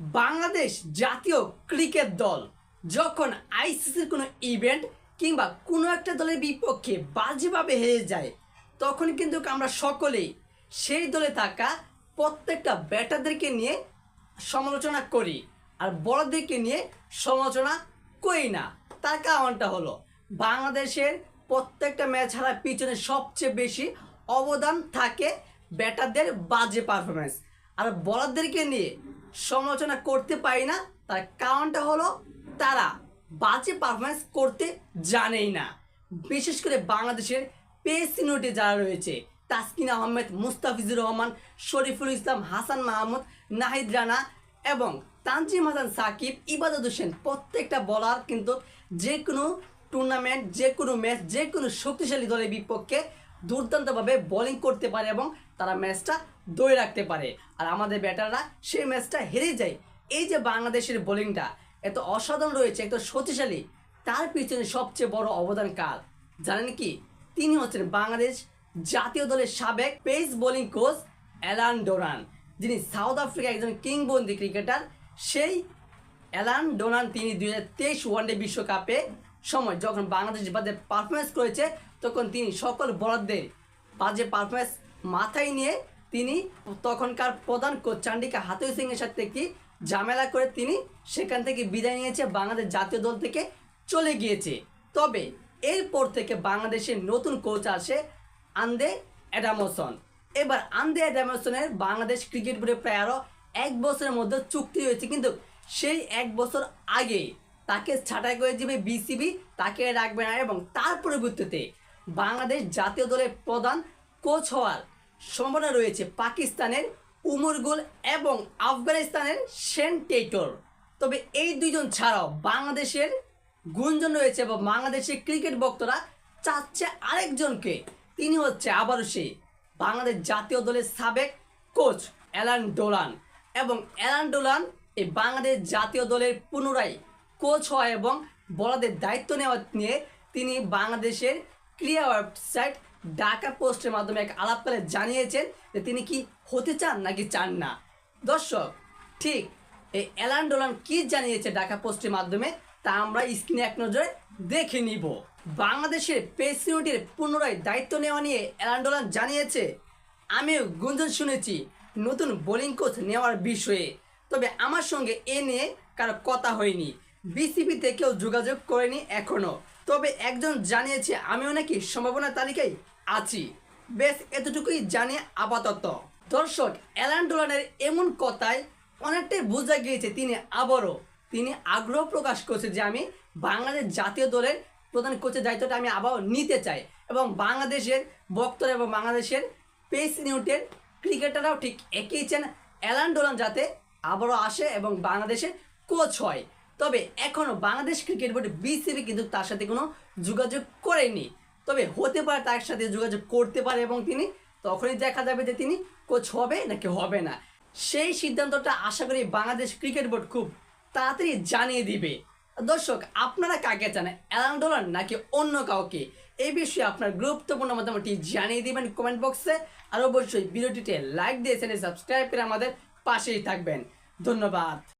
বাংলাদেশ জাতীয় ক্রিকেট দল যখন আইসিসির কোনো ইভেন্ট কিংবা কোনো একটা দলের বিপক্ষে বাজেভাবে হেরে যায় তখন কিন্তু আমরা সকলেই সেই দলে থাকা প্রত্যেকটা ব্যাটারদেরকে নিয়ে সমালোচনা করি আর বড়দেরকে নিয়ে সমালোচনা করি না। তার কারণটা হলো বাংলাদেশের প্রত্যেকটা ম্যাচ হারার পিছনে সবচেয়ে বেশি অবদান থাকে ব্যাটারদের বাজে পারফরমেন্স, আর বলারদেরকে নিয়ে সমালোচনা করতে পারি না। তার কারণটা হলো তারা বাজে পারফরমেন্স করতে জানেই না। বিশেষ করে বাংলাদেশের পেস ইউনিটে যারা রয়েছে তাসকিন আহমেদ, মুস্তাফিজুর রহমান, শরীফুল ইসলাম, হাসান মাহমুদ, নাহিদ রানা এবং তানজিম হাসান সাকিব, ইবাদত হোসেন, প্রত্যেকটা বলার কিন্তু যে কোনো টুর্নামেন্ট, যে কোনো ম্যাচ, যে কোনো শক্তিশালী দলের বিপক্ষে দুর্দান্তভাবে বোলিং করতে পারে এবং তারা ম্যাচটা ধরে রাখতে পারে। আর আমাদের ব্যাটাররা সেই ম্যাচটা হেরে যায়। এই যে বাংলাদেশের বোলিংটা এত অসাধারণ রয়েছে, এত শক্তিশালী, তার পিছনে সবচেয়ে বড় অবদান কার জানেন কি? তিনি হচ্ছেন বাংলাদেশ জাতীয় দলের সাবেক পেস বোলিং কোচ অ্যালান ডোনান, যিনি সাউথ আফ্রিকার একজন কিংবদন্তি ক্রিকেটার। সেই অ্যালান ডোনান তিনি 2023 ওয়ানডে বিশ্বকাপে সময় যখন বাংলাদেশ বাজে পারফরমেন্স করেছে তখন তিনি সকল বলারদের বাজে পারফরমেন্স মাথায় নিয়ে তিনি তখনকার প্রধান কোচ চান্ডিকা হাতুড়ি সিংয়ের সাথে কি ঝামেলা করে তিনি সেখান থেকে বিদায় নিয়েছে, বাংলাদেশ জাতীয় দল থেকে চলে গিয়েছে। তবে এরপর থেকে বাংলাদেশের নতুন কোচ আসে আন্দে অ্যাডামসন। এবার আন্দে অ্যাডামসনের বাংলাদেশ ক্রিকেট বোর্ডে প্রায় আরও 1 বছরের মধ্যে চুক্তি হয়েছে, কিন্তু সেই 1 বছর আগে তাকে ছাঁটাই করে দিবে বিসিবি, তাকে রাখবে না এবং তার পরিবর্তে বাংলাদেশ জাতীয় দলের প্রধান কোচ হওয়ার সম্ভাবনা রয়েছে পাকিস্তানের উমর গুল এবং আফগানিস্তানের শেন টেইটর। তবে এই দুইজন ছাড়াও বাংলাদেশের গুঞ্জন রয়েছে এবং বাংলাদেশের ক্রিকেট ভক্তরা চাচ্ছে আরেকজনকে, তিনি হচ্ছে আবারও সেই বাংলাদেশ জাতীয় দলের সাবেক কোচ অ্যালান ডোনান। এবং অ্যালান ডোনান এই বাংলাদেশ জাতীয় দলের পুনরায় কোচ হওয়া এবং বলারদের দায়িত্ব নেওয়া নিয়ে তিনি বাংলাদেশের ক্রিয়া ওয়েবসাইট ঢাকা পোস্টের মাধ্যমে এক আলাপকালে জানিয়েছেন যে তিনি কি হতে চান নাকি চান না। দর্শক, ঠিক এই অ্যালান ডোনান কি জানিয়েছে ঢাকা পোস্টের মাধ্যমে তা আমরা স্ক্রিনে এক নজরে দেখে নিব। বাংলাদেশের পেস ইউনিটের পুনরায় দায়িত্ব নেওয়া নিয়ে অ্যালান ডোনান জানিয়েছে, আমিও গুঞ্জন শুনেছি নতুন বোলিং কোচ নেওয়ার বিষয়ে, তবে আমার সঙ্গে এ নিয়ে কারো কথা হয়নি, বিসিবি থেকেও যোগাযোগ করেনি এখনও। তবে একজন জানিয়েছে আমিও নাকি সম্ভাবনার তালিকায় আছি। বেশ এতটুকুই জানি আপাতত। দর্শক, অ্যালান ডোনানের এমন কথায় অনেকটাই বোঝা গিয়েছে তিনি আগ্রহ প্রকাশ করছে যে আমি বাংলাদেশ জাতীয় দলের প্রধান কোচের দায়িত্বটা আমি আবারও নিতে চাই এবং বাংলাদেশের বক্তরা এবং বাংলাদেশের পেস ইউনিটের ক্রিকেটাররাও ঠিক একই চান অ্যালান ডোনান যাতে আবারও আসে এবং বাংলাদেশের কোচ হয়। তবে এখনও বাংলাদেশ ক্রিকেট বোর্ড বিসিবি কিন্তু তার সাথে কোনো যোগাযোগ করেনি। তবে হতে পারে তার সাথে যোগাযোগ করতে পারে এবং তিনি তখনই দেখা যাবে যে তিনি কোচ হবে নাকি হবে না। সেই সিদ্ধান্তটা আশা করি বাংলাদেশ ক্রিকেট বোর্ড খুব তাড়াতাড়ি জানিয়ে দিবে। দর্শক, আপনারা কাকে চান, অ্যালান ডোনান নাকি অন্য কাউকে? এই বিষয়ে আপনার গুরুত্বপূর্ণ মতামতটি জানিয়ে দিবেন কমেন্ট বক্সে। আর অবশ্যই ভিডিওটিতে লাইক দিয়ে চ্যানেল সাবস্ক্রাইব করে আমাদের পাশেই থাকবেন। ধন্যবাদ।